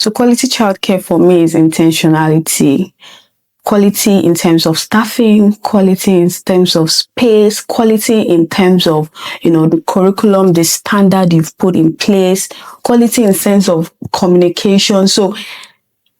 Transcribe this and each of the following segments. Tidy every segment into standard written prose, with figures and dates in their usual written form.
So quality childcare for me is intentionality. Quality in terms of staffing, quality in terms of space, quality in terms of, the curriculum, the standard you've put in place, quality in sense of communication. So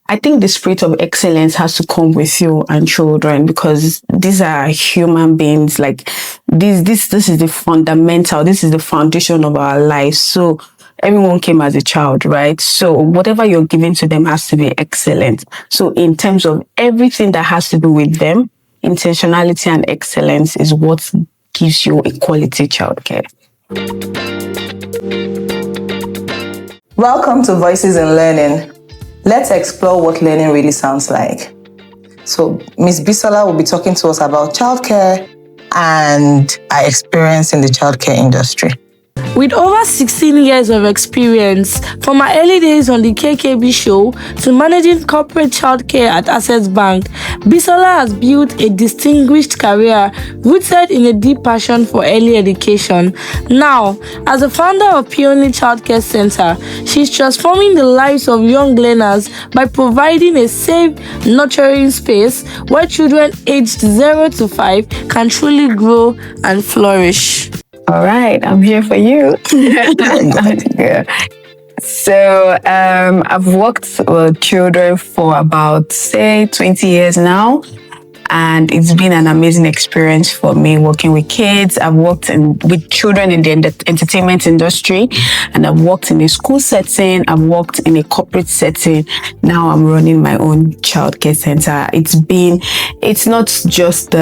I think the spirit of excellence has to come with you and children, because these are human beings. Like this is the fundamental, this is the foundation of our lives. So everyone came as a child, right? So whatever you're giving to them has to be excellent. So in terms of everything that has to do with them, intentionality and excellence is what gives you a quality childcare. Welcome to Voices in Learning. Let's explore what learning really sounds like. So Ms. Bisola will be talking to us about childcare and our experience in the childcare industry. With over 16 years of experience, from my early days on the KKB show to managing corporate childcare at Access Bank, Bisola has built a distinguished career rooted in a deep passion for early education. Now, as a founder of Pioneer Childcare Center, she's transforming the lives of young learners by providing a safe, nurturing space where children aged 0 to 5 can truly grow and flourish. All right, I'm here for you. Yeah. So I've worked with children for about, say, 20 years now. And it's been an amazing experience for me working with kids. I've worked with children in the entertainment industry, and I've worked in a school setting. I've worked in a corporate setting. Now I'm running my own childcare center. It's not just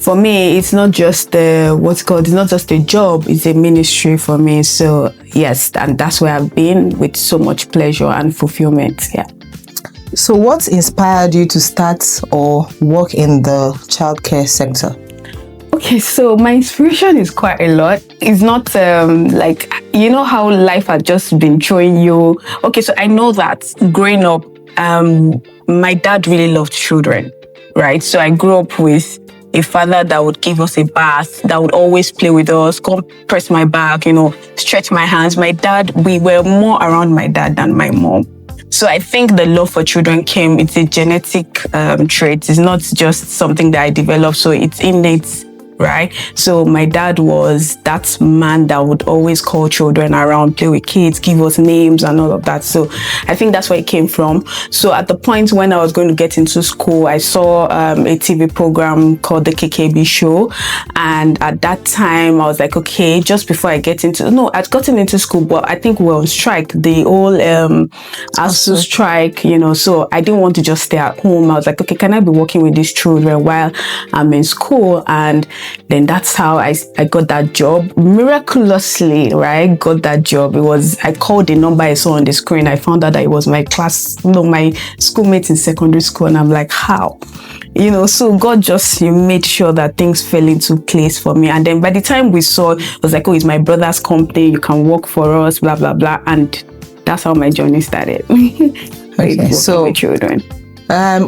for me, it's not just it's not just a job, it's a ministry for me. So yes, and that's where I've been with so much pleasure and fulfillment. Yeah. So what inspired you to start or work in the childcare sector? Okay, so my inspiration is quite a lot. It's not like, how life had just been showing you. Okay, so I know that growing up, my dad really loved children, right? So I grew up with a father that would give us a bath, that would always play with us, come press my back, stretch my hands. My dad, we were more around my dad than my mom. So I think the love for children it's a genetic trait. It's not just something that I developed, so it's innate, right? So my dad was that man that would always call children around, play with kids, give us names and all of that. So I think that's where it came from. So at the point when I was going to get into school, I saw a TV program called the KKB show. And at that time, I was like, okay, just before I get I'd gotten into school, but I think we were on strike, the whole ASU strike, so I didn't want to just stay at home. I was like, okay, can I be working with these children while I'm in school? And then that's how I got that job. Miraculously, right? Got that job. I called the number I saw on the screen. I found out that it was my schoolmate in secondary school. And I'm like, how? So God just made sure that things fell into place for me. And then by the time we saw, it was like, oh, it's my brother's company. You can work for us, blah, blah, blah. And that's how my journey started. Okay, so with children.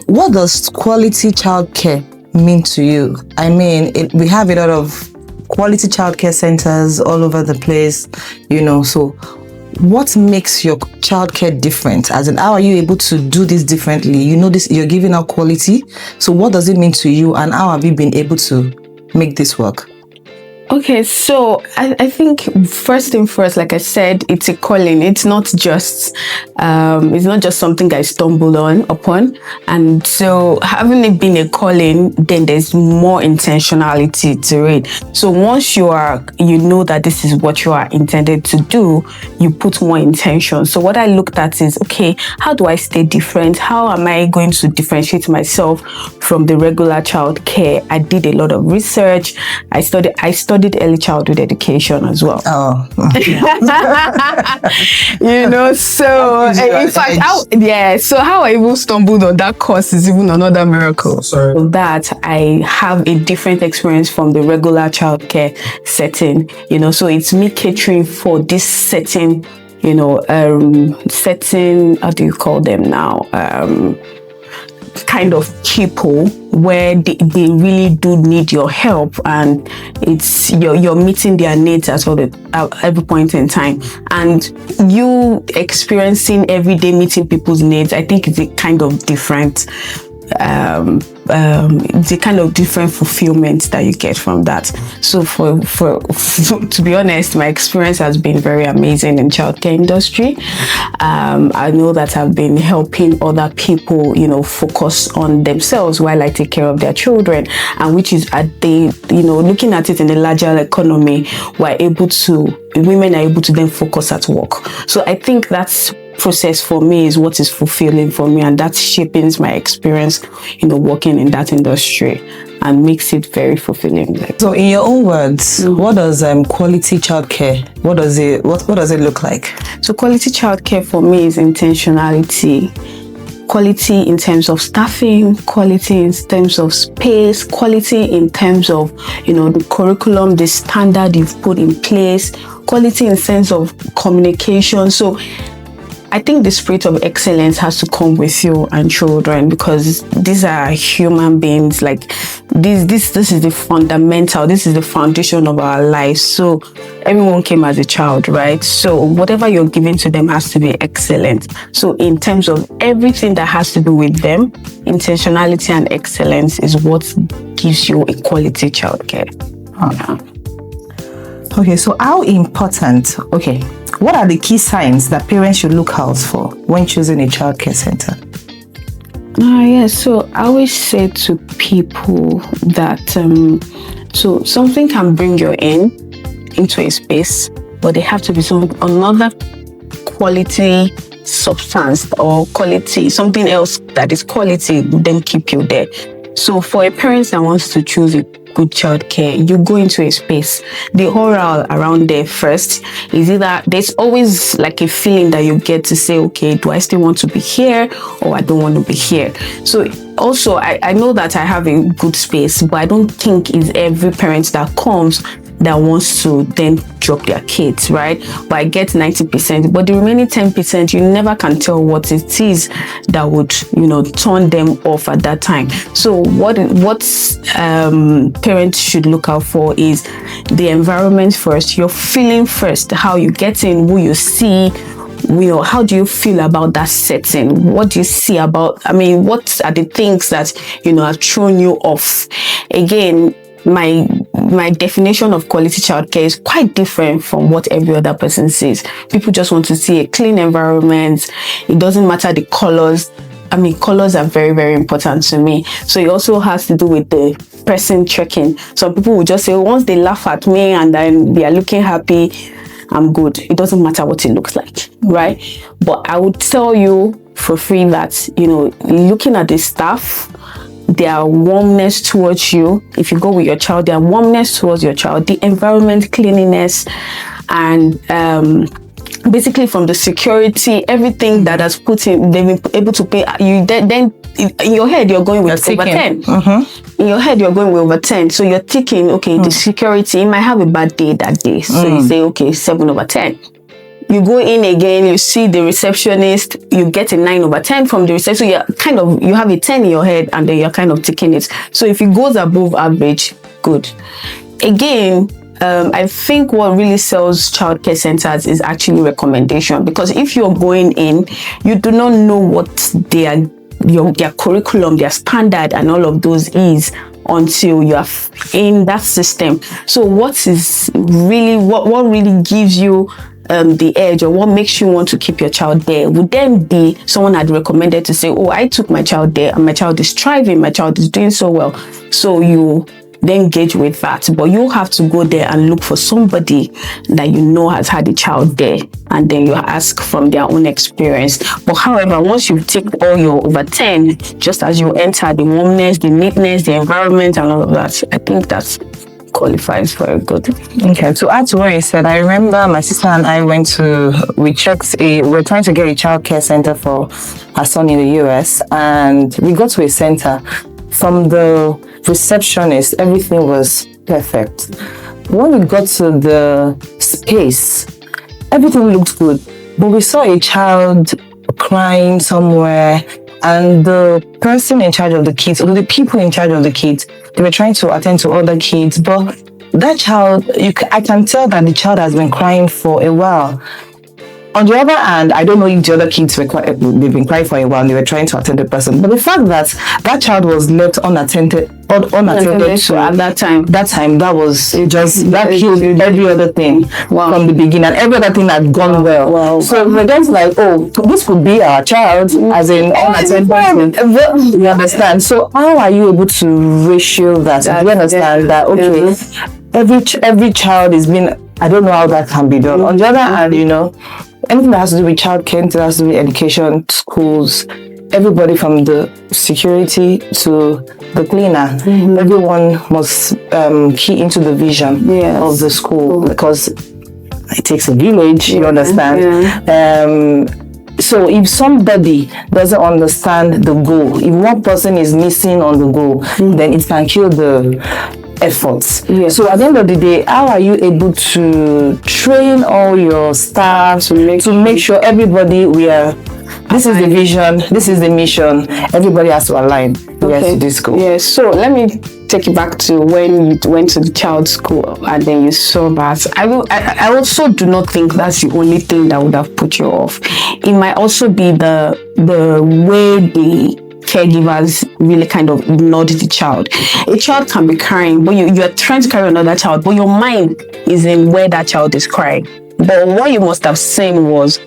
What does quality childcare mean to you? I mean, we have a lot of quality childcare centers all over the place, so what makes your childcare different? As in, how are you able to do this differently? This, you're giving out quality. So what does it mean to you, and how have you been able to make this work? Okay, so I think first thing first, like I said, it's a calling. It's not just something I stumbled upon. And so having it been a calling, then there's more intentionality to it. So once you know that this is what you are intended to do, you put more intention. So what I looked at is, okay, how do I stay different? How am I going to differentiate myself from the regular child care? I did a lot of research. I studied early childhood education as well. Oh, so in fact, so how I even stumbled on that course is even another miracle. So that I have a different experience from the regular childcare setting, so it's me catering for this setting, setting, how do you call them now? kind of people where they really do need your help, and it's you're meeting their needs at every point in time, and you experiencing every day meeting people's needs. I think it's a kind of different it's a kind of different fulfillment that you get from that. So for to be honest, my experience has been very amazing in childcare industry. I know that I've been helping other people, focus on themselves while I take care of their children, and which is at the, looking at it in the larger economy, women are able to then focus at work. So I think that's process for me is what is fulfilling for me, and that shapes my experience, working in that industry, and makes it very fulfilling. So in your own words, what does quality childcare, what does it look like? So quality childcare for me is intentionality. Quality in terms of staffing, quality in terms of space, quality in terms of, the curriculum, the standard you've put in place, quality in sense of communication. So I think the spirit of excellence has to come with you and children, because these are human beings. Like this is the fundamental, this is the foundation of our lives. So everyone came as a child, right? So whatever you're giving to them has to be excellent. So in terms of everything that has to do with them, intentionality and excellence is what gives you a quality childcare. Okay, so how important, what are the key signs that parents should look out for when choosing a childcare center? So I always say to people that so something can bring you into a space, but they have to be another quality substance or quality, something else that is quality would then keep you there. So for a parent that wants to choose a good childcare, you go into a space. The oral around there first is either there's always like a feeling that you get to say, okay, do I still want to be here or I don't want to be here? So also I know that I have a good space, but I don't think it's every parent that comes that wants to then drop their kids, right? But I get 90%, but the remaining 10%, you never can tell what it is that would, turn them off at that time. So what parents should look out for is the environment first, your feeling first, how you get in, who you see, how do you feel about that setting? What do you see what are the things that, have thrown you off? Again, my definition of quality childcare is quite different from what every other person sees. People just want to see a clean environment. It doesn't matter the colors. Colors are very, very important to me. So it also has to do with the person checking. Some people will just say, once they laugh at me and then they are looking happy, I'm good. It doesn't matter what it looks like, right? But I would tell you for free that, looking at the staff, their warmness towards you, if you go with your child, their warmness towards your child, the environment, cleanliness, and basically from the security, everything that has put in, they've been able to pay you. Then in your head, you're going with over 10. In your head, you're going with over 10. So you're thinking, okay, the security, you might have a bad day that day. So you say, okay, 7/10. You go in again, you see the receptionist, you get a 9/10 from the receptionist. So you have a 10 in your head, and then you're kind of taking it. So if it goes above average, good. Again, I think what really sells childcare centers is actually recommendation, because if you're going in, you do not know what their curriculum, their standard, and all of those is until you are in that system. So what really gives you the edge, or what makes you want to keep your child there, would then be someone had recommended to say, oh, I took my child there and my child is thriving, my child is doing so well. So you then engage with that, but you have to go there and look for somebody that has had a child there, and then you ask from their own experience. But however, once you take all your over 10, just as you enter, the warmness, the neatness, the environment, and all of that, I think that's qualifies for a good. Okay, to add to what you said, I remember my sister and I we're trying to get a childcare center for our son in the US, and we got to a center. From the receptionist, everything was perfect. When we got to the space, everything looked good, but we saw a child crying somewhere, and the person in charge of the kids, or the people in charge of the kids, they were trying to attend to other kids, but that child, I can tell that the child has been crying for a while. On the other hand, I don't know if the other kids they've been crying for a while and they were trying to attend the person. But the fact that that child was left unattended to at that time. That was just, that killed every other thing from the beginning. And every other thing had gone well. Wow. So we're just like, oh, this could be our child, as in unattended. You understand? So how are you able to ratio that? You understand that, okay, every child is being, I don't know how that can be done. On the other hand, anything that has to do with childcare, anything that has to do with education, schools, everybody from the security to the cleaner, everyone must key into the vision of the school, because it takes a village, you understand? So if somebody doesn't understand the goal, if one person is missing on the goal, then it can kill the efforts. So at the end of the day, how are you able to train all your staff to make sure everybody this is the vision, this is the mission, everybody has to align to this goal? Yes. So let me take you back to when you went to the child's school and then you saw that. I also do not think that's the only thing that would have put you off. It might also be the way the caregivers really kind of ignored the child. A child can be crying, but you're trying to carry another child, but your mind is in where that child is crying. But what you must have seen was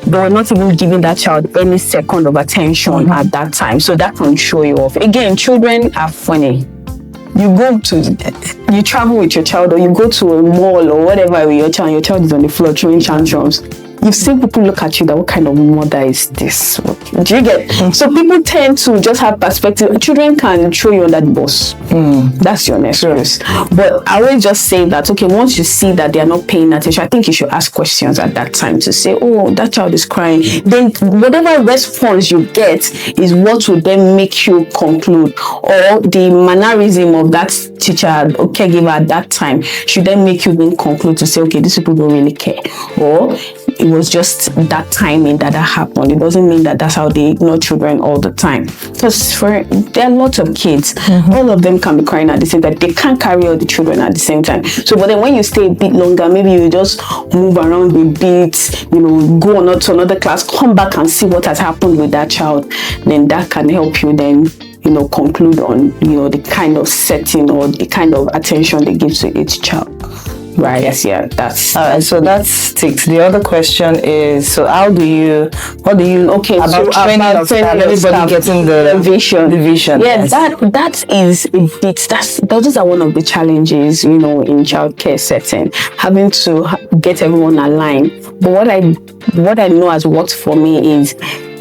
they were not even giving that child any second of attention at that time. So that can show you off. Again, children are funny. You travel with your child, or you go to a mall or whatever with your child is on the floor throwing tantrums. You've seen people look at you that, what kind of mother is this? Do you get? So people tend to just have perspective. Children can throw you under the bus. That's your next excuse. But I will just say that, okay, once you see that they are not paying attention, I think you should ask questions at that time to say, oh, that child is crying. Then whatever response you get is what will then make you conclude, or the mannerism of that teacher or caregiver at that time should then make you then conclude to say, okay, these people don't really care. Or it was just that timing that happened. It doesn't mean that that's how they ignore children all the time. Because there are lots of kids, all of them can be crying at the same time. They can't carry all the children at the same time. So, but then when you stay a bit longer, maybe you just move around a bit, go on to another class, come back and see what has happened with that child. Then that can help you then conclude on the kind of setting or the kind of attention they give to each child. Right. Yes. Yeah. That's all right. So that's ticked. The other question is: so what do you about training of staff, everybody getting the vision? The vision. Yeah. Yes. That is a bit. Those are one of the challenges, in childcare setting, having to get everyone aligned. But what I know has worked for me is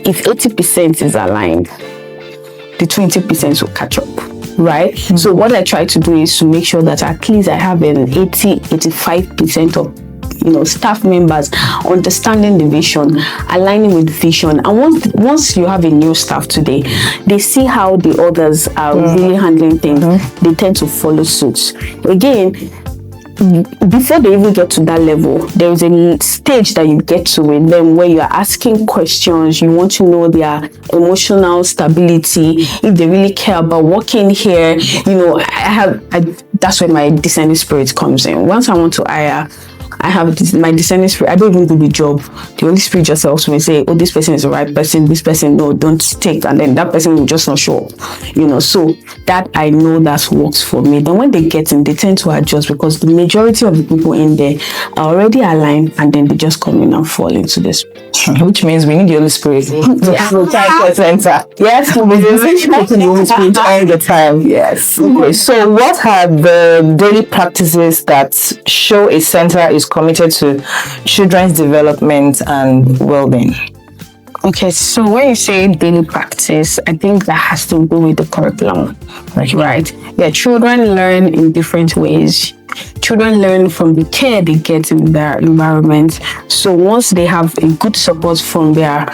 if 80% is aligned, the 20% will catch up. Right? So what I try to do is to make sure that at least I have an 85% of staff members understanding the vision, aligning with vision. And once you have a new staff today, they see how the others are really handling things. They tend to follow suit. Again, before they even get to that level, there is a stage that you get to with them where you are asking questions. You want to know their emotional stability, if they really care about working here. That's where my discerning spirit comes in. Once I want to hire, I have my discerning spirit. I don't even do the job. The Holy Spirit just helps me say, oh, this person is the right person. This person, no, don't take. And then that person will just not show up. So that I know that works for me. Then when they get in, they tend to adjust because the majority of the people in there are already aligned, and then they just come in and fall into this. Which means we need the Holy Spirit. Yes, we need the Holy Spirit all the time. Yes. Okay, so what are the daily practices that show a center is committed to children's development and well-being? Okay, so when you say daily practice, I think that has to do with the curriculum, right? Yeah, children learn in different ways. children learn from the care they get in their environment. So once they have a good support from their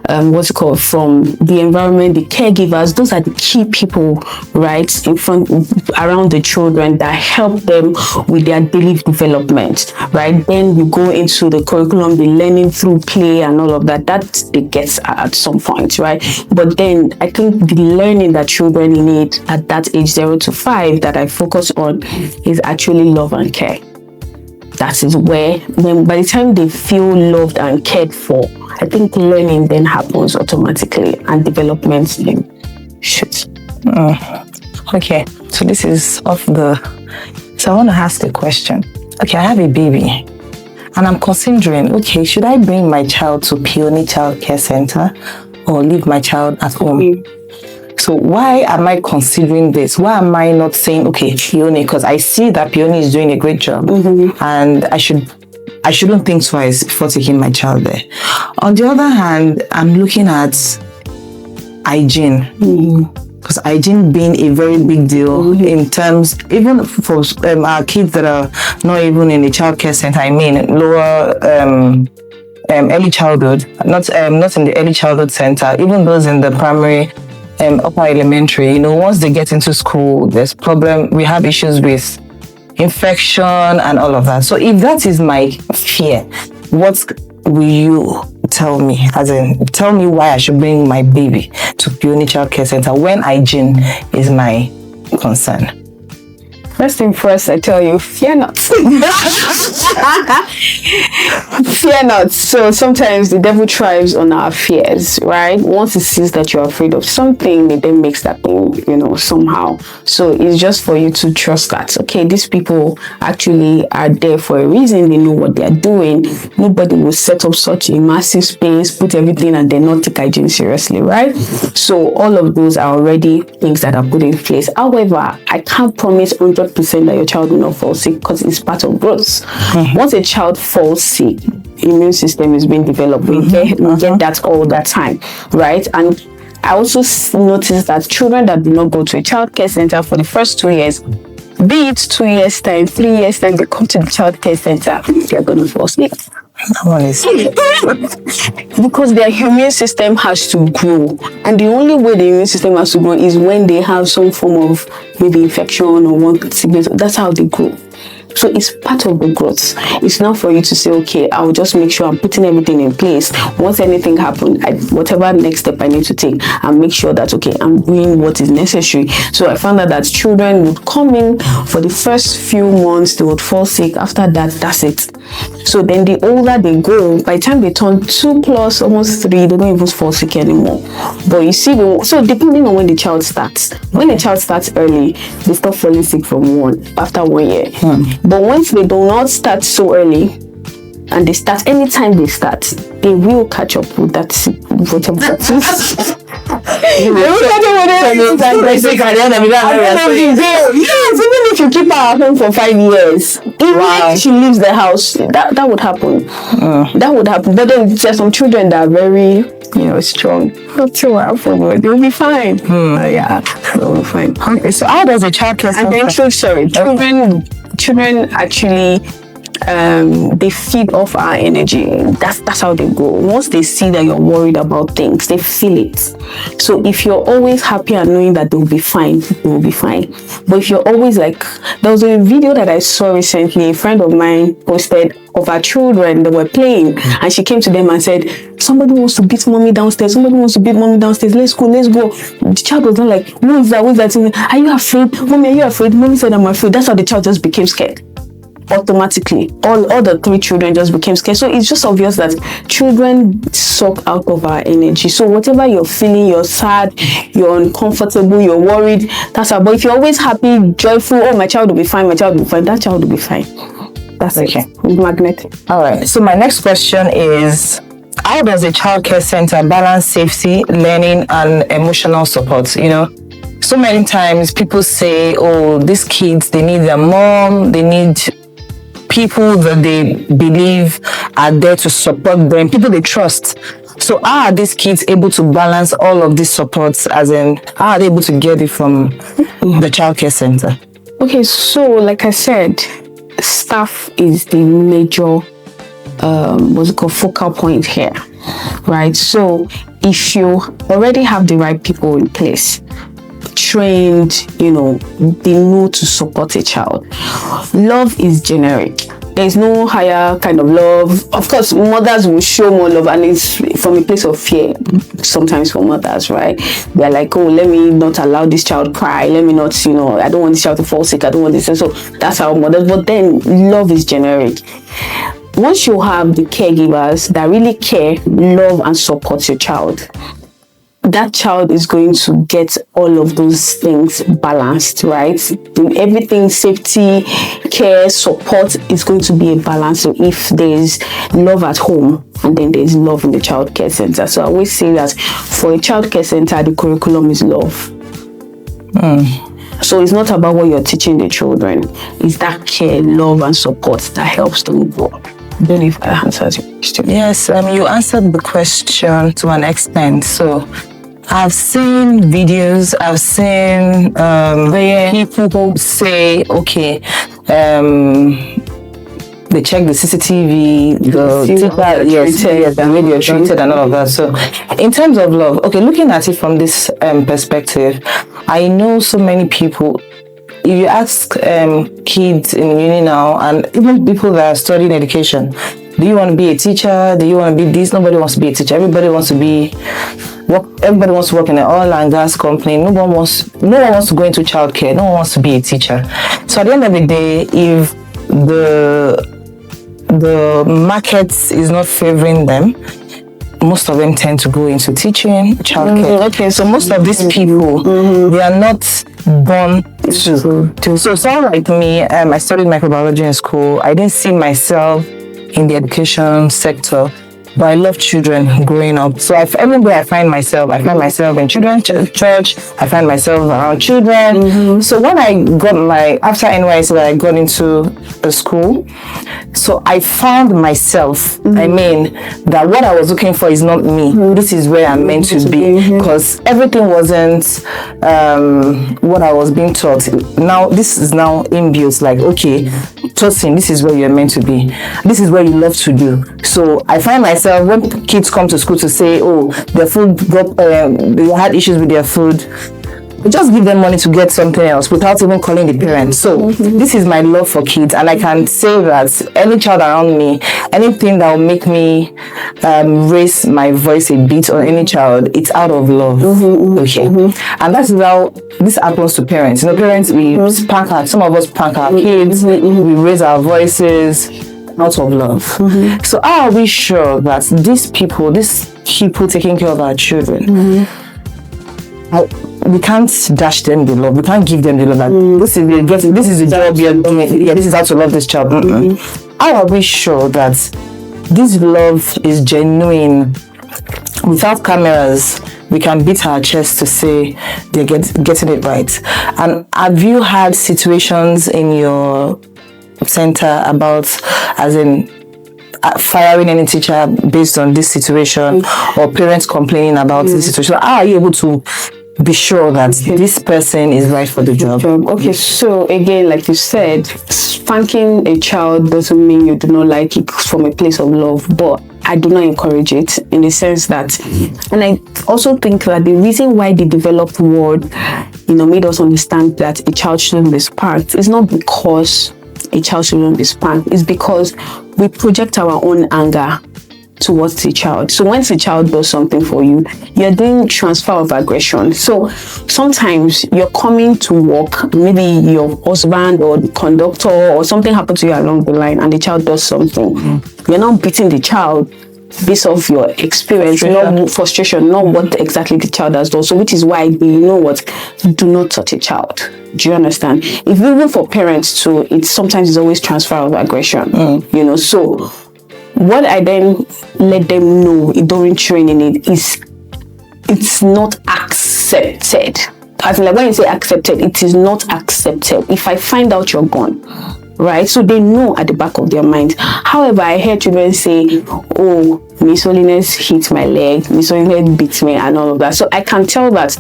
from the environment, the caregivers, those are the key people, right, in front around the children that help them with their daily development, right? Then you go into the curriculum, the learning through play and all of that. That they get at some point, right? But then I think the learning that children need at that age 0 to 5 that I focus on is actually love and care. That is where, when by the time they feel loved and cared for, I think learning then happens automatically and development then shoots. Okay, so this is so I want to ask the question. Okay, I have a baby and I'm considering, okay, should I bring my child to Peony Childcare Center or leave my child at home? So why am I considering this? Why am I not saying, okay, Peony? Because I see that Peony is doing a great job, and I shouldn't think twice before taking my child there. On the other hand, I'm looking at hygiene, because hygiene being a very big deal in terms, even for our kids that are not even in the childcare center. I mean, lower early childhood, not in the early childhood center, even those in the primary. Upper elementary, you know, once they get into school, we have issues with infection and all of that. So if that is my fear, what will you tell me? As in, tell me why I should bring my baby to Peony Childcare Center when hygiene is my concern. First thing first, I tell you, fear not. Fear not. So sometimes the devil thrives on our fears, right? Once it sees that you're afraid of something, it then makes that thing, somehow. So it's just for you to trust that, okay, these people actually are there for a reason. They know what they're doing. Nobody will set up such a massive space, put everything, and then not take hygiene seriously, right? So all of those are already things that are put in place. However, I can't promise 100% that your child will not fall sick, because it's part of growth. Once a child falls sick, immune system is being developed. We get that all the time, right? And I also noticed that children that do not go to a childcare center for the first 2 years, be it 2 years time, 3 years time, they come to the childcare center, they're going to fall sick. Because their immune system has to grow, and the only way the immune system has to grow is when they have some form of maybe infection or one sickness. That's how they grow. So it's part of the growth. It's not for you to say, okay, I'll just make sure I'm putting everything in place. Once anything happens, whatever next step I need to take, I'll make sure that, okay, I'm doing what is necessary. So I found out that children would come in for the first few months, they would fall sick. After that, that's it. So then the older they go, by the time they turn 2+, almost 3, they don't even fall sick anymore. But you see, so depending on when the child starts, when the child starts early, they stop falling sick after 1 year. But once they do not start so early, and they start anytime they start, they will catch up with that whatever that is. Yes, even if you keep her at home for 5 years, even if she leaves the house, that would happen. That would happen. But then there's some children that are very, strong. They'll be fine. They'll be fine. Okay, so how does a childcare center? Children actually they feed off our energy. That's how they grow. Once they see that you're worried about things, they feel it. So if you're always happy and knowing that they'll be fine, they will be fine. But if you're always like, there was a video that I saw recently, a friend of mine posted of her children that were playing, and she came to them and said, somebody wants to beat mommy downstairs, let's go. The child was not like, what's that? Are you afraid? Mommy, are you afraid? Mommy said, I'm afraid. That's how the child just became scared. Automatically, all the 3 children just became scared. So it's just obvious that children suck out of our energy. So whatever you're feeling, you're sad, you're uncomfortable, you're worried, that's how. But if you're always happy, joyful, oh, my child will be fine, that child will be fine. That's okay. It. Magnet. All right. So my next question is, how does a childcare center balance safety, learning, and emotional support? So many times people say, oh, these kids, they need their mom, they need people that they believe are there to support them, people they trust. So how are these kids able to balance all of these supports, as in, how are they able to get it from the childcare center? Okay, so like I said, staff is the major focal point here, right? So if you already have the right people in place, trained, they know to support a child. Love is generic. There's no higher kind of love. Of course, mothers will show more love, and it's from a place of fear sometimes for mothers, right? They're like, oh, let me not allow this child cry. Let me not, I don't want this child to fall sick. I don't want this. And so that's how mothers, but then love is generic. Once you have the caregivers that really care, love, and support your child, that child is going to get all of those things balanced, right? Everything, safety, care, support is going to be a balance. So if there's love at home, and then there's love in the childcare center. So I always say that for a childcare center, the curriculum is love. So it's not about what you're teaching the children. It's that care, love, and support that helps them grow. I don't know if I answered your question. Yes, you answered the question to an extent. So I've seen videos, I've seen people who say, okay, they check the CCTV, the video treated and all of that. So in terms of love, okay, looking at it from this perspective, I know so many people. If you ask kids in uni now, and even people that are studying education, do you want to be a teacher? Do you want to be this? Nobody wants to be a teacher. Everybody wants to work in an oil and gas company. No one wants to go into childcare. No one wants to be a teacher. So at the end of the day, if the market is not favoring them, most of them tend to go into teaching, childcare. Okay, so most of these people, they are not born to. So someone like me, I studied microbiology in school. I didn't see myself in the education sector, but I love children growing up. So everywhere I find myself in children's church. I find myself around children. So when I got after NYC, I got into a school. So I found myself, that what I was looking for is not me. This is where I'm meant to be. Because everything wasn't what I was being taught. Now, this is now inbuilt, like, okay, trusting, this is where you're meant to be. This is what you love to do. So I find myself, when kids come to school to say, oh, their food they had issues with their food, I just give them money to get something else without even calling the parents. So this is my love for kids, and I can say that any child around me, anything that will make me raise my voice a bit on any child, it's out of love. Okay, and that's how this happens to parents. Parents, we spank some of us spank our kids, we raise our voices out of love. So how are we sure that these people taking care of our children, we can't dash them the love, we can't give them the love, this is the job you're doing, this is how to love this child. How are we sure that this love is genuine? Without cameras, we can beat our chest to say they're getting it right. And have you had situations in your center about, as in, firing any teacher based on this situation, or parents complaining about this situation? How are you able to be sure that this person is right for the job? Okay, so again, like you said, spanking a child doesn't mean you do not like it from a place of love, but I do not encourage it, in the sense that, and I also think that the reason why the developed world, made us understand that a child shouldn't be spanked is not because a child shouldn't be spanked, it's because we project our own anger towards the child. So once a child does something for you, you're doing transfer of aggression. So sometimes you're coming to work, maybe your husband or the conductor or something happened to you along the line, and the child does something. You're not beating the child based off your experience, not frustration, not what exactly the child has done. So which is why, do not touch a child. Do you understand? If even for parents too, sometimes it's always transfer of aggression. So what I then let them know during training is it's not accepted. As in, like, when you say accepted, it is not accepted. If I find out you're gone, right? So they know at the back of their mind. However, I hear children say, oh, Miss Holiness hit my leg, Miss Holiness beats me, and all of that. So I can tell that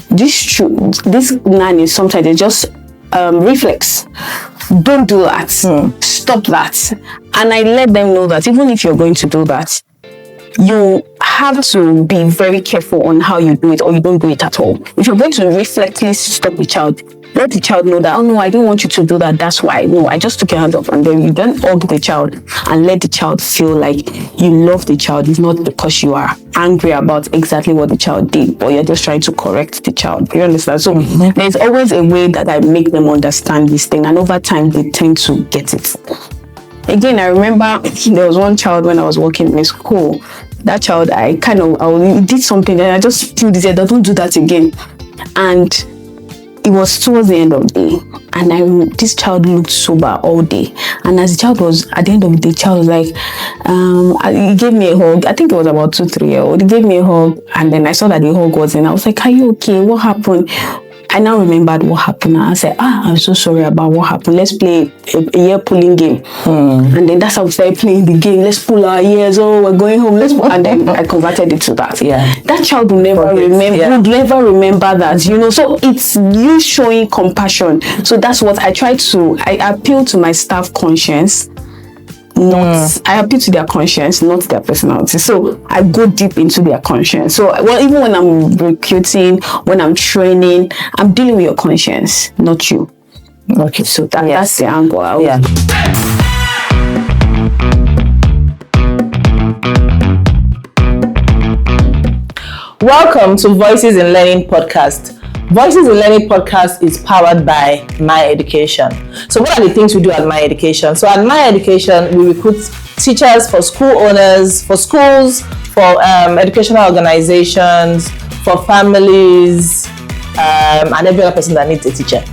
this nanny sometimes it's just reflex. don't do that. Stop that. And I let them know that even if you're going to do that, you have to be very careful on how you do it, or you don't do it at all. If you're going to reflexively stop the child, let the child know that, oh no, I don't want you to do that. That's why. No, I just took your hand off. And then you don't hug the child and let the child feel like you love the child. It's not because you are angry about exactly what the child did, but you're just trying to correct the child. You understand? So there's always a way that I make them understand this thing. And over time, they tend to get it. Again, I remember there was one child when I was working in school. That child, I did something and I just threw this head, don't do that again. And it was towards the end of the day, and this child looked sober all day. And as the child was at the end of the day, the child was like, he gave me a hug. I think it was about 2-3 years old. He gave me a hug, and then I saw that the hug was in. I was like, are you okay? What happened? I now remembered what happened. And I said, I'm so sorry about what happened. Let's play a ear pulling game. And then that's how we started playing the game. Let's pull our ears. Oh, we're going home. And then I converted it to that. Yeah. That child will never remember that, So it's you showing compassion. So that's what I appeal to my staff conscience. I appeal to their conscience, not their personality. So I go deep into their conscience. So even when I'm recruiting, when I'm training, I'm dealing with your conscience, not you. Okay, so that's the angle. Welcome to Voices in Learning podcast. Voices in Learning podcast is powered by My Education. So what are the things we do at My Education? So at My Education, we recruit teachers for school owners, for schools, for educational organizations, for families, and every other person that needs a teacher.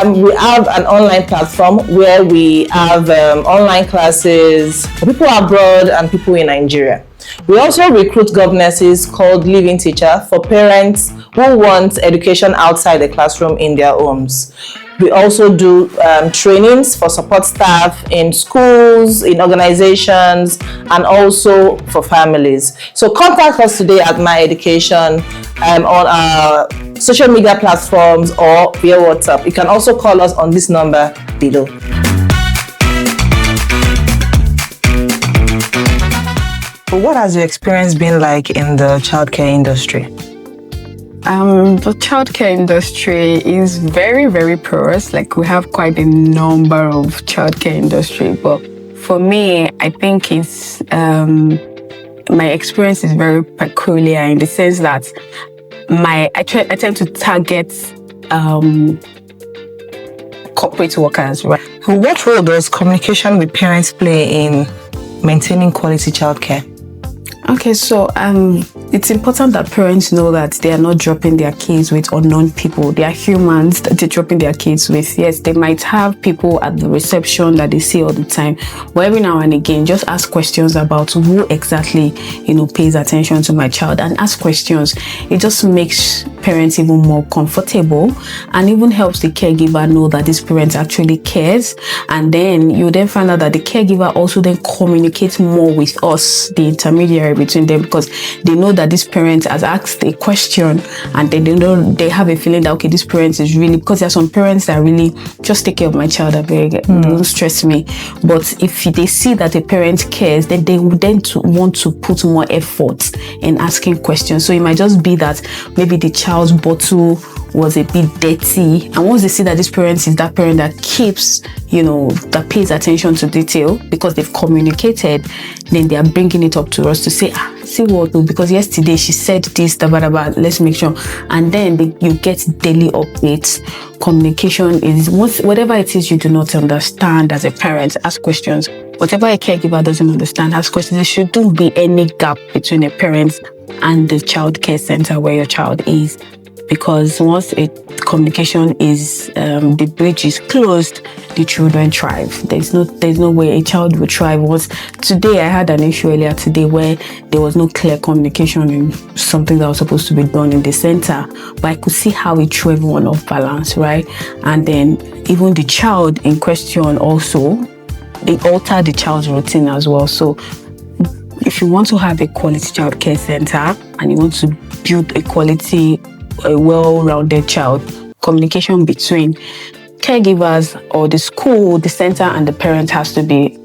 We have an online platform where we have online classes for people abroad and people in Nigeria. We also recruit governesses called Living Teacher for parents who want education outside the classroom in their homes. We also do trainings for support staff in schools, in organizations, and also for families. So contact us today at My Education on our social media platforms or via WhatsApp. You can also call us on this number below. What has your experience been like in the childcare industry? The childcare industry is very, very porous. Like, we have quite a number of childcare industry, but for me, I think it's my experience is very peculiar in the sense that I tend to target corporate workers, right? What role does communication with parents play in maintaining quality childcare? Okay, so it's important that parents know that they are not dropping their kids with unknown people. They are humans that they're dropping their kids with. Yes, they might have people at the reception that they see all the time, but every now and again, just ask questions about who exactly, pays attention to my child, and ask questions. It just makes parents even more comfortable and even helps the caregiver know that this parent actually cares. And then you then find out that the caregiver also then communicates more with us, the intermediary between them, because they know that this parent has asked a question, and they have a feeling that, okay, this parent is really, because there are some parents that really just take care of my child, don't stress me. But if they see that a parent cares, then they would then want to put more effort in asking questions. So it might just be that maybe the child's bottle was a bit dirty, and once they see that this parent is that parent that keeps, that pays attention to detail because they've communicated, then they are bringing it up to us to say, see what, because yesterday she said this, let's make sure. And then you get daily updates. Communication is whatever it is you do not understand as a parent, ask questions. Whatever a caregiver doesn't understand, ask questions. There shouldn't be any gap between a parent and the child care center where your child is, because once a communication is the bridge is closed, the children thrive. There's no way a child will thrive. Today I had an issue earlier today where there was no clear communication in something that was supposed to be done in the center, but I could see how it threw everyone off balance, right? And then even the child in question also, it altered the child's routine as well. So if you want to have a quality child care center and you want to build a well-rounded child, communication between caregivers or the school, the center, and the parent has to be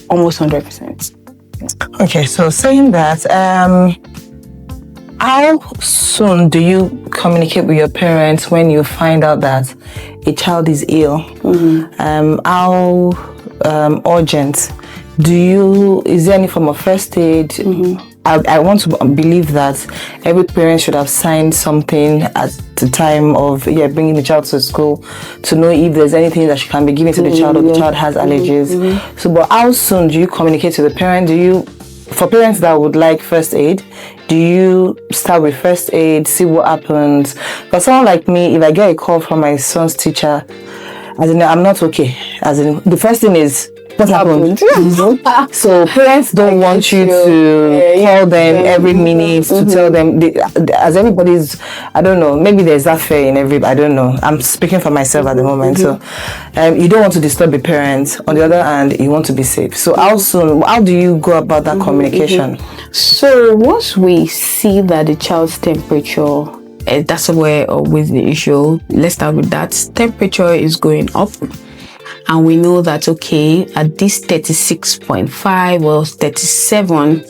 almost 100%. Okay, so saying that, how soon do you communicate with your parents when you find out that a child is ill? How urgent is there any form of first aid? I want to believe that every parent should have signed something at the time of bringing the child to school to know if there's anything that can be given to the child or the child has allergies. So, but how soon do you communicate to the parent? For parents that would like first aid, do you start with first aid, see what happens? Because someone like me, if I get a call from my son's teacher, as in I'm not okay. As in the first thing is what happened. So parents don't want you to call them every minute to tell them. As everybody's, I don't know. Maybe there's that fear in every. I don't know. I'm speaking for myself at the moment. So you don't want to disturb the parents. On the other hand, you want to be safe. So how do you go about that communication? So once we see that the child's temperature, that's where with the issue. Let's start with that. Temperature is going up. And we know that, okay, at this 36.5 or 37,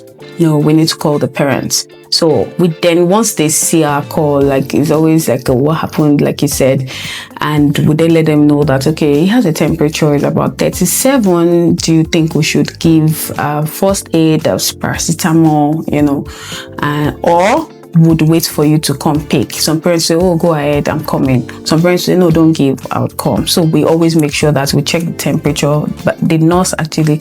we need to call the parents. So once they see our call, like it's always like what happened, like you said, and we then let them know that, okay, he has a temperature is about 37. Do you think we should give first aid of paracetamol, or would wait for you to come pick? Some parents say, oh, go ahead, I'm coming. Some parents say, no, don't give, I would come. So we always make sure that we check the temperature, but the nurse actually,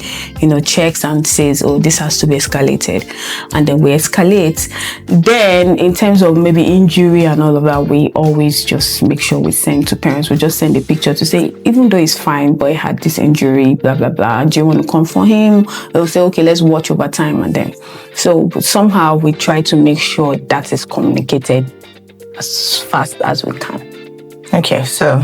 checks and says, oh, this has to be escalated. And then we escalate. Then in terms of maybe injury and all of that, we always just make sure we send to parents. We just send a picture to say, even though he's fine, but he had this injury, blah, blah, blah. Do you want to come for him? They'll say, okay, let's watch over time. And then, so somehow we try to make sure that is communicated as fast as we can. Okay, so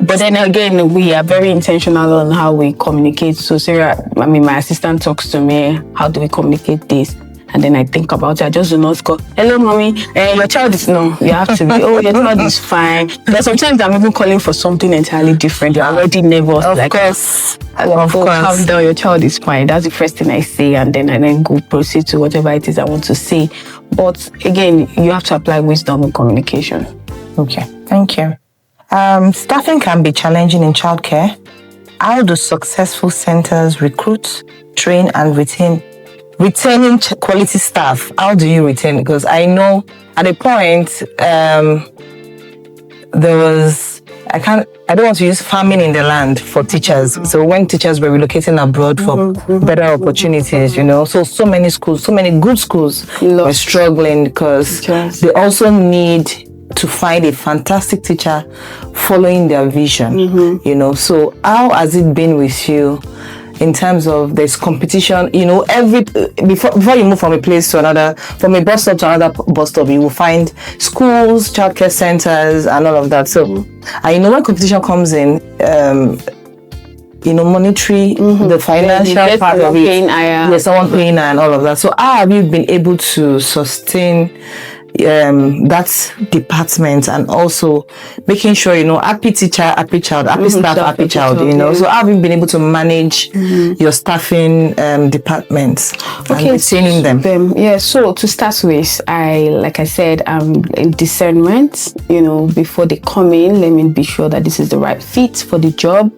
but then again, we are very intentional on how we communicate. So Sarah, my assistant talks to me, how do we communicate this? And then I think about it. I just do not go, hello, mommy, your child is, no, you have to be, oh, your child is fine. But sometimes I'm even calling for something entirely different. You're already nervous. Of course. Calm down, your child is fine. That's the first thing I say. And then go proceed to whatever it is I want to say. But again, you have to apply wisdom in communication. Okay, thank you. Staffing can be challenging in childcare. How do successful centers recruit, train, and retaining quality staff? How do you retain? Because I know at a point there was, I don't want to use farming in the land for teachers. So when teachers were relocating abroad for better opportunities, so many schools, so many good schools were struggling because they also need to find a fantastic teacher following their vision, So how has it been with you in terms of there's competition, before you move from a place to another, from a bus stop to another bus stop, you will find schools, childcare centers, and all of that. So, when competition comes in, monetary, the financial part of it, someone paying and all of that. So, how have you been able to sustain that department and also making sure happy teacher, happy child, happy staff, happy child, so how have you been able to manage your staffing departments and retaining them? So to start with, like I said, in discernment, before they come in, let me be sure that this is the right fit for the job.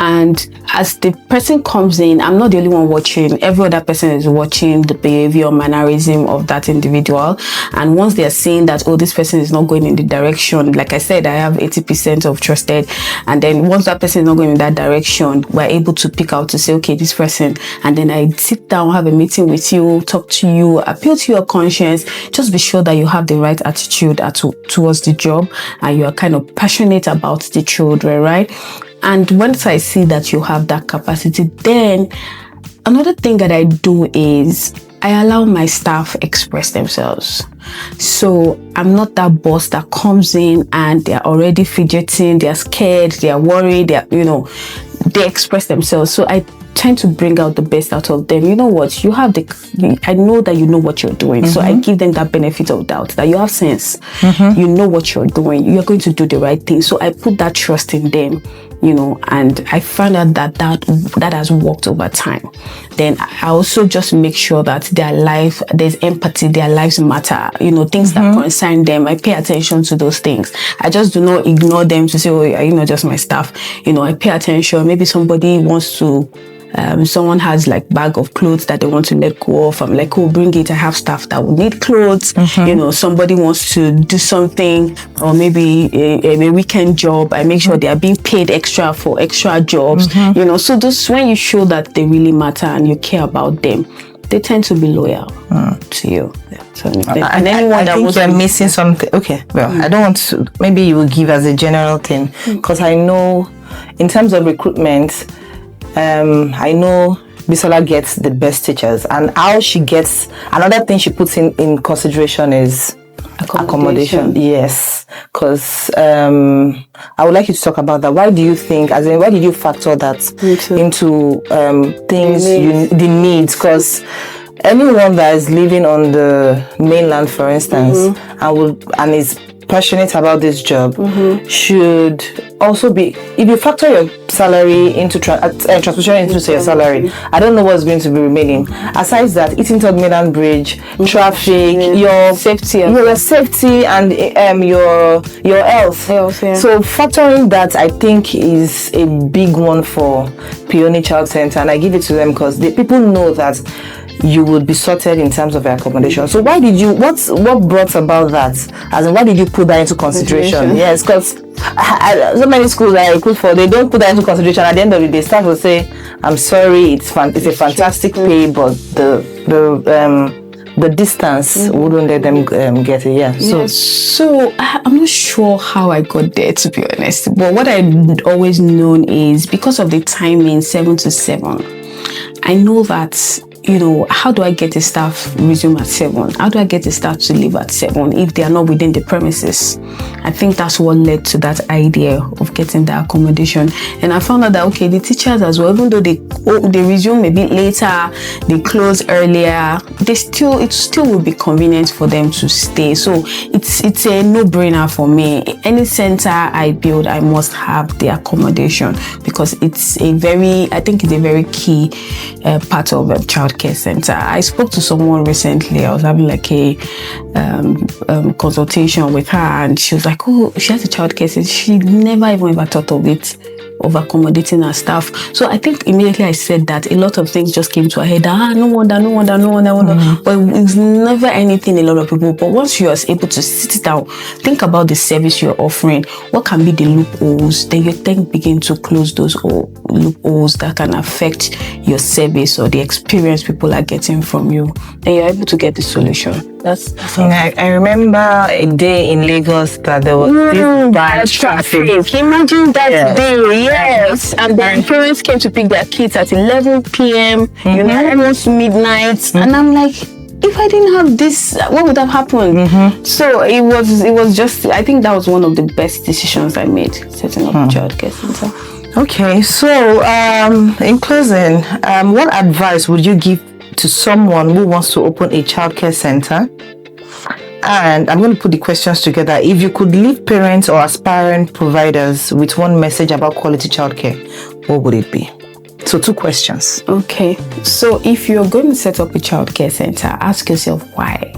And as the person comes in, I'm not the only one watching. Every other person is watching the behavior, mannerism of that individual. And once they are seeing that, oh, this person is not going in the direction, like I said, I have 80% of trusted. And then once that person is not going in that direction, we're able to pick out to say, okay, this person. And then I sit down, have a meeting with you, talk to you, appeal to your conscience. Just be sure that you have the right attitude towards the job and you are kind of passionate about the children, right? And once I see that you have that capacity, then another thing that I do is I allow my staff express themselves. So I'm not that boss that comes in and they're already fidgeting, they're scared, they're worried, they express themselves. So I trying to bring out the best out of them. You know what? You have I know that you know what you're doing. So I give them that benefit of doubt that you have sense. You know what you're doing. You're going to do the right thing. So I put that trust in them, you know, and I found out that has worked over time. Then I also just make sure that there's empathy, their lives matter, you know, things that concern them. I pay attention to those things. I just do not ignore them to say, oh, you know, just my staff. You know, I pay attention. Maybe somebody wants to, someone has like bag of clothes that they want to let go of. I'm like, oh, bring it. I have staff that will need clothes. You know, somebody wants to do something, or maybe a weekend job. I make sure they are being paid extra for extra jobs. You know, so those, when you show that they really matter and you care about them, they tend to be loyal to you. Yeah. So, and anyone I think you're missing something. Okay, well, I don't want to. Maybe you will give as a general thing, because I know, in terms of recruitment, I know Bisola gets the best teachers, and how she gets, another thing she puts in consideration is accommodation. Yes, because I would like you to talk about that. Why do you think, as in, why did you factor that into things, the needs? Because anyone that is living on the mainland, for instance, and is passionate about this job, should also be, if you factor your salary into transportation into your salary, I don't know what's going to be remaining. Aside that, eating Third Mainland Bridge, traffic, your safety, and your health. So factoring that, I think, is a big one for Peony Child Center, and I give it to them because people know that you would be sorted in terms of accommodation. So why did you, what brought about that? As in, why did you put that into consideration? Yes, because so many schools that I recruit for, they don't put that into consideration. At the end of the day, staff will say, I'm sorry, it's a fantastic pay, but the distance wouldn't let them get it. Yeah. So I'm not sure how I got there, to be honest. But what I'd always known is, because of the timing, 7 to 7, I know that, you know, how do I get the staff resume at 7? How do I get the staff to leave at 7 if they are not within the premises? I think that's what led to that idea of getting the accommodation. And I found out that, okay, the teachers as well, even though they resume a bit later, they close earlier, it still will be convenient for them to stay. So it's a no-brainer for me. Any center I build, I must have the accommodation, because it's a very key part of a childcare center. I spoke to someone recently. I was having like a consultation with her, and she was like, oh, she has a childcare center. She never ever thought of it, of accommodating her staff. So I think immediately I said that, a lot of things just came to her head. No wonder. But it's never anything a lot of people. But once you are able to sit down, think about the service you're offering, what can be the loopholes, then you begin to close those loopholes that can affect your service or the experience people are getting from you. Then you're able to get the solution. That's I remember a day in Lagos that there was this bad traffic. Imagine that day, yes. And their parents came to pick their kids at 11 p.m., you know, almost midnight. And I'm like, if I didn't have this, what would have happened? So it was just, I think that was one of the best decisions I made, setting up a childcare center. Okay, so in closing, what advice would you give to someone who wants to open a childcare center? And I'm going to put the questions together. If you could leave parents or aspiring providers with one message about quality childcare, what would it be? So 2 questions. Okay, so if you're going to set up a childcare center, ask yourself why.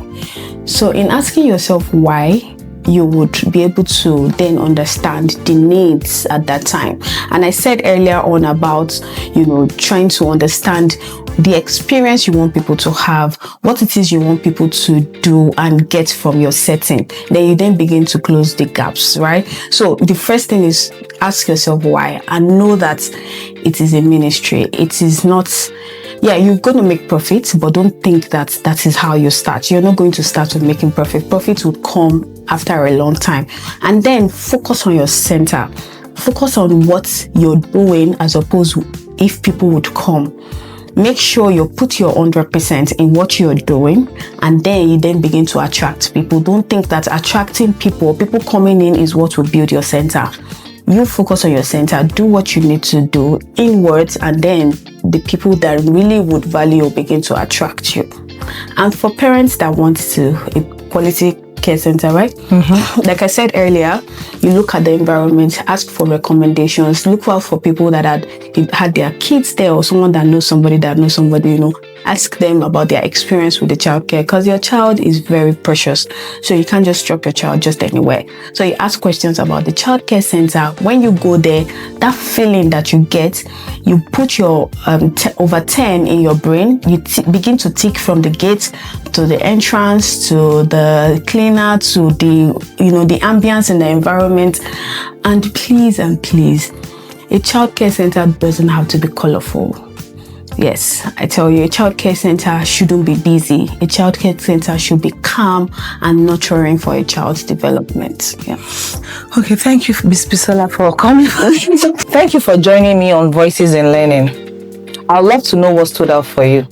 So in asking yourself why, you would be able to then understand the needs at that time. And I said earlier on about, you know, trying to understand the experience you want people to have, what it is you want people to do and get from your setting. Then you then begin to close the gaps, right? So the first thing is, ask yourself why, and know that it is a ministry. It is not, you're going to make profit, but don't think that is how you start. You're not going to start with making profit. Profit would come after a long time. And then focus on your center. Focus on what you're doing, as opposed to if people would come. Make sure you put your 100% in what you're doing, and then you then begin to attract people. Don't think that attracting people coming in is what will build your center. You focus on your center, do what you need to do inwards, and then the people that really would value will begin to attract you. And for parents that want to a quality care center, right? Like I said earlier, you look at the environment, ask for recommendations, look out for people that had their kids there, or someone that knows somebody that knows somebody, ask them about their experience with the childcare, because your child is very precious. So you can't just drop your child just anywhere. So you ask questions about the childcare center. When you go there, that feeling that you get, you put your over 10 in your brain. You begin to tick from the gate to the entrance to the cleaner to the ambience in the environment. And please, a childcare center doesn't have to be colorful. Yes, I tell you, a childcare center shouldn't be busy. A childcare center should be calm and nurturing for a child's development. Yeah. Okay, thank you, Ms. Bisola, for coming. Thank you for joining me on Voices in Learning. I'd love to know what stood out for you.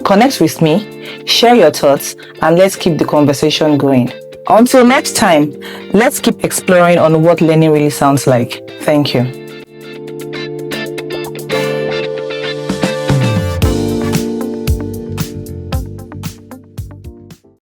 Connect with me, share your thoughts, and let's keep the conversation going. Until next time, let's keep exploring on what learning really sounds like. Thank you.